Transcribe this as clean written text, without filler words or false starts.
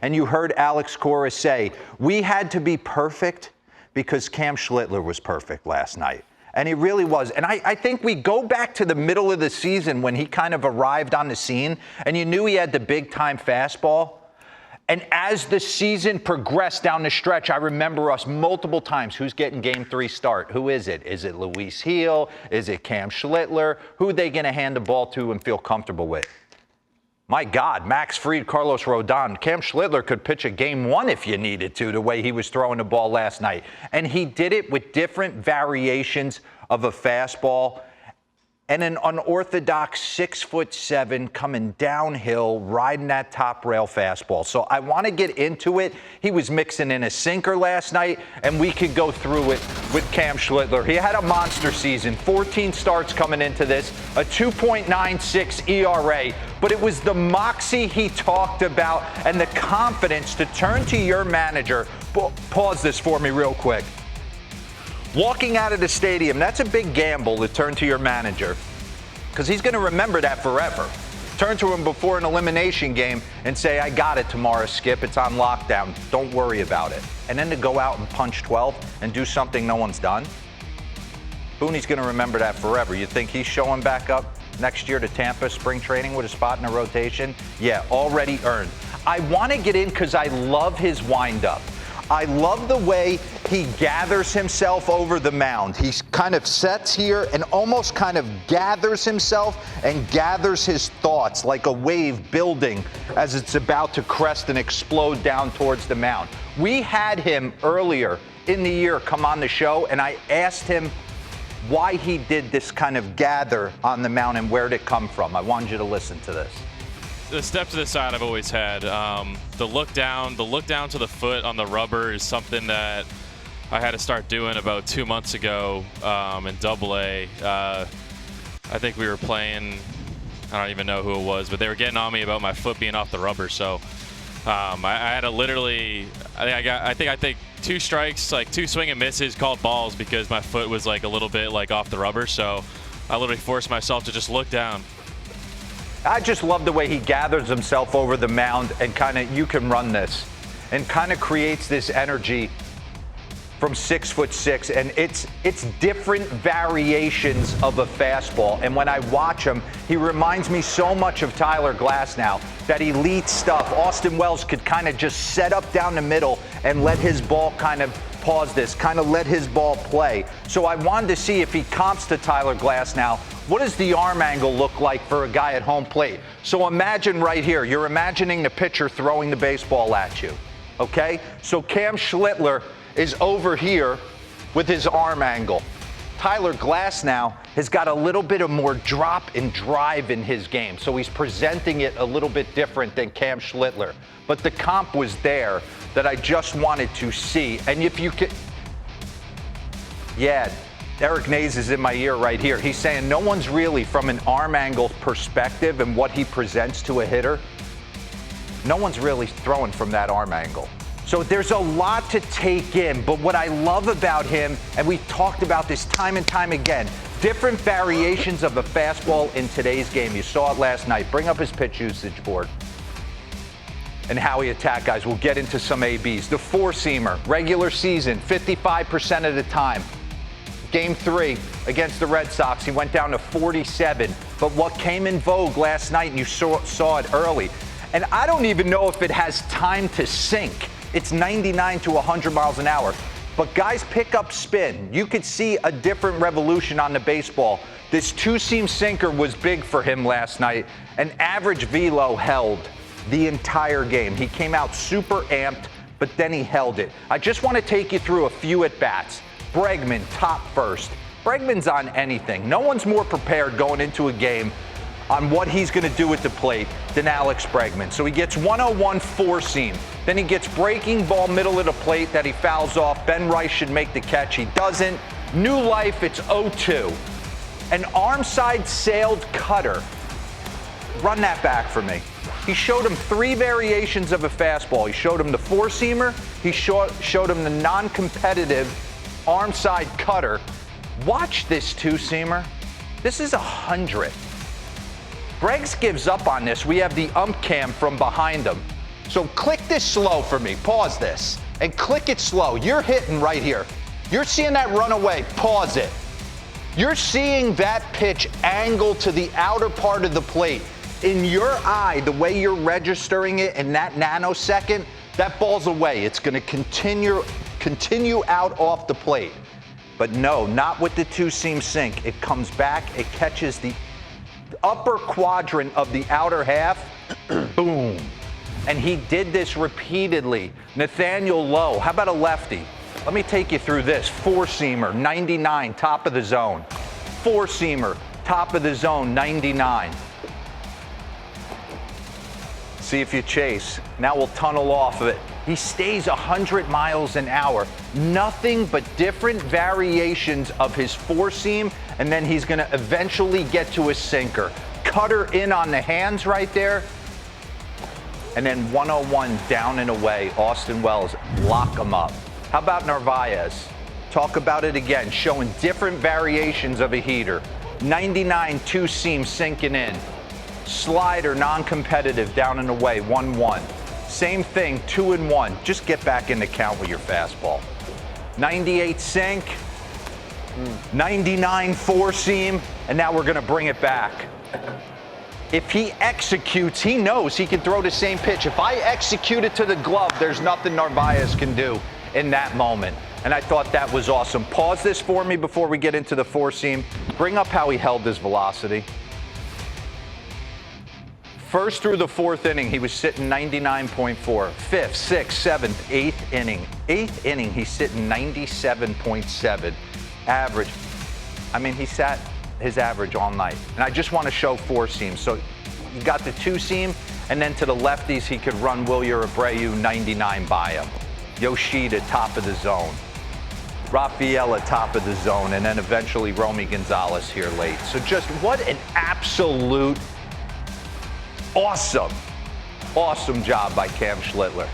and you heard Alex Cora say, we had to be perfect because Cam Schlitter was perfect last night. And he really was. And I think we go back to the middle of the season when he kind of arrived on the scene, and you knew he had the big-time fastball. And as the season progressed down the stretch, I remember us multiple times, who's getting Game 3 start? Who is it? Is it Luis Heel? Is it Cam Schlitter? Who are they going to hand the ball to and feel comfortable with? My God, Max Fried, Carlos Rodon. Cam Schlitter could pitch a Game 1 if you needed to, the way he was throwing the ball last night. And he did it with different variations of a fastball and an unorthodox 6'7" coming downhill, riding that top rail fastball. So I want to get into it. He was mixing in a sinker last night, and we could go through it with Cam Schlitter. He had a monster season, 14 starts coming into this, a 2.96 ERA. But it was the moxie he talked about and the confidence to turn to your manager. Pause this for me real quick. Walking out of the stadium, that's a big gamble to turn to your manager because he's going to remember that forever. Turn to him before an elimination game and say, I got it tomorrow, Skip. It's on lockdown. Don't worry about it. And then to go out and punch 12 and do something no one's done. Booney's going to remember that forever. You think he's showing back up next year to Tampa spring training with a spot in a rotation? Yeah, already earned. I want to get in because I love his windup. I love the way he gathers himself over the mound. He kind of sets here and almost kind of gathers himself and gathers his thoughts like a wave building as it's about to crest and explode down towards the mound. We had him earlier in the year come on the show, and I asked him why he did this kind of gather on the mound and where did it come from. I wanted you to listen to this. The step to the side I've always had. The look down to the foot on the rubber is something that I had to start doing about 2 months ago in Double-A. I think we were playing, I don't even know who it was, but they were getting on me about my foot being off the rubber. So I had to literally, I think 2 strikes, like 2 swing and misses called balls because my foot was like a little bit like off the rubber. So I literally forced myself to just look down. I just love the way he gathers himself over the mound and kind of, you can run this, and kind of creates this energy from 6'6", and it's different variations of a fastball. And when I watch him, he reminds me so much of Tyler Glasnow, that elite stuff. Austin Wells could kind of just set up down the middle and let his ball kind of pause this, kind of let his ball play. So I wanted to see if he comps to Tyler Glasnow, what does the arm angle look like for a guy at home plate? So imagine right here, you're imagining the pitcher throwing the baseball at you, okay? So Cam Schlitter is over here with his arm angle. Tyler Glasnow has got a little bit of more drop and drive in his game, so he's presenting it a little bit different than Cam Schlitter. But the comp was there that I just wanted to see. And if you could, yeah, Eric Nays is in my ear right here. He's saying no one's really, from an arm angle perspective and what he presents to a hitter, no one's really throwing from that arm angle. So there's a lot to take in, but what I love about him, and we've talked about this time and time again, different variations of a fastball in today's game. You saw it last night. Bring up his pitch usage board and how he attacked guys. We'll get into some ABs. The four-seamer, regular season, 55% of the time. Game 3 against the Red Sox, he went down to 47. But what came in vogue last night, and you saw it early, and I don't even know if it has time to sink. It's 99 to 100 miles an hour. But guys pick up spin. You could see a different revolution on the baseball. This two-seam sinker was big for him last night. An average velo held the entire game. He came out super amped, but then he held it. I just want to take you through a few at-bats. Bregman, top first. Bregman's on anything. No one's more prepared going into a game on what he's going to do at the plate than Alex Bregman. So he gets 101 four-seam. Then he gets breaking ball middle of the plate that he fouls off. Ben Rice should make the catch. He doesn't. New life, it's 0-2. An arm side sailed cutter. Run that back for me. He showed him 3 variations of a fastball. He showed him the four-seamer. He showed him the non-competitive arm side cutter. Watch this two-seamer. This is 100. Breggs gives up on this. We have the ump cam from behind him. So click this slow for me. Pause this and click it slow. You're hitting right here. You're seeing that run away. Pause it. You're seeing that pitch angle to the outer part of the plate. In your eye, the way you're registering it in that nanosecond, that ball's away. It's going to continue out off the plate. But no, not with the two-seam sink. It comes back, it catches the upper quadrant of the outer half, boom. And he did this repeatedly. Nathaniel Lowe, how about a lefty? Let me take you through this. Four-seamer, 99, top of the zone. Four-seamer, top of the zone, 99. See if you chase. Now we'll tunnel off of it. He stays 100 miles an hour. Nothing but different variations of his four-seam, and then he's going to eventually get to his sinker. Cutter in on the hands right there. And then 101 down and away. Austin Wells, lock him up. How about Narvaez? Talk about it again, showing different variations of a heater. 99 two-seam sinking in. Slider, non-competitive, down and away, 1-1. Same thing, 2-1. Just get back in the count with your fastball. 98 sink, 99 four-seam, and now we're gonna bring it back. If he executes, he knows he can throw the same pitch. If I execute it to the glove, there's nothing Narvaez can do in that moment. And I thought that was awesome. Pause this for me before we get into the four-seam. Bring up how he held his velocity. First through the fourth inning, he was sitting 99.4. Fifth, sixth, seventh, eighth inning. Eighth inning, he's sitting 97.7. Average. I mean, he sat his average all night. And I just want to show four seams. So you got the two seam, and then to the lefties, he could run Wilyer Abreu 99 by him. Yoshida, top of the zone. Rafaela, top of the zone. And then eventually Romy Gonzalez here late. So just what an absolute awesome job by Cam Schlitter.